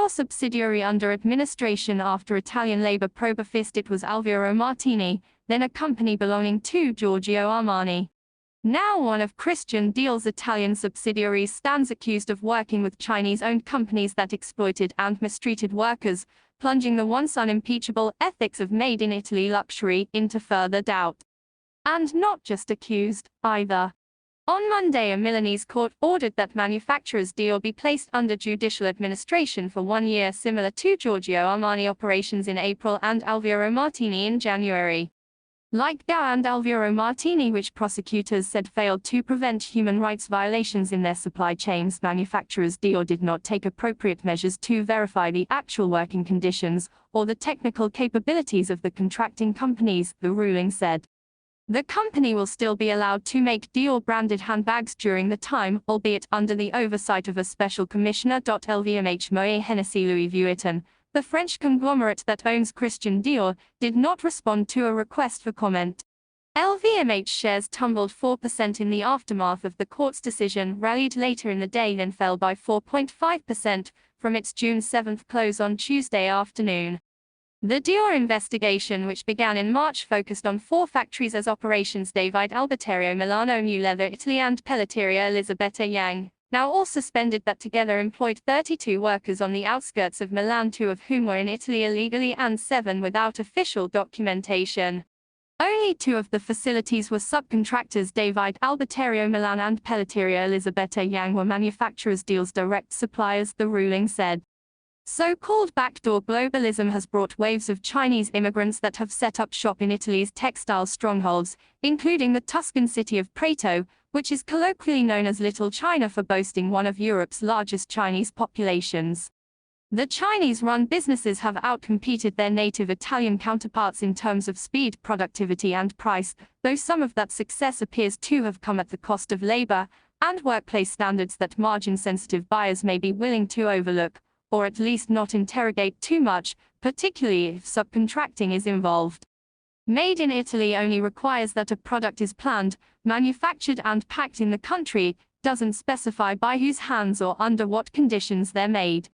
Dior subsidiary under administration after Italian labor probifist. It was Alvaro Martini, then a company belonging to Giorgio Armani. Now one of Christian Dior's Italian subsidiaries stands accused of working with Chinese-owned companies that exploited and mistreated workers, plunging the once unimpeachable ethics of made-in-Italy luxury into further doubt. And not just accused, either. On Monday, a Milanese court ordered that manufacturer's Dior be placed under judicial administration for 1 year, similar to Giorgio Armani operations in April and Alvaro Martini in January. Like Dior and Alvaro Martini, which prosecutors said failed to prevent human rights violations in their supply chains, manufacturers Dior did not take appropriate measures to verify the actual working conditions or the technical capabilities of the contracting companies, the ruling said. The company will still be allowed to make Dior-branded handbags during the time, albeit under the oversight of a special commissioner. LVMH Moet Hennessy Louis Vuitton, the French conglomerate that owns Christian Dior, did not respond to a request for comment. LVMH shares tumbled 4% in the aftermath of the court's decision, rallied later in the day, then fell by 4.5% from its June 7 close on Tuesday afternoon. The Dior investigation, which began in March, focused on 4 factories as operations: David Alberterio Milano, New Leather Italy, and Pelletteria Elisabetta Yang, now all suspended, that together employed 32 workers on the outskirts of Milan, 2 of whom were in Italy illegally and 7 without official documentation. Only 2 of the facilities were subcontractors. David Alberterio Milan and Pelletteria Elisabetta Yang were manufacturers' Dior's direct suppliers, the ruling said. So-called backdoor globalism has brought waves of Chinese immigrants that have set up shop in Italy's textile strongholds, including the Tuscan city of Prato, which is colloquially known as Little China for boasting one of Europe's largest Chinese populations. The Chinese-run businesses have outcompeted their native Italian counterparts in terms of speed, productivity, and price, though some of that success appears to have come at the cost of labor and workplace standards that margin-sensitive buyers may be willing to overlook, or at least not interrogate too much, particularly if subcontracting is involved. Made in Italy only requires that a product is planned, manufactured, and packed in the country, doesn't specify by whose hands or under what conditions they're made.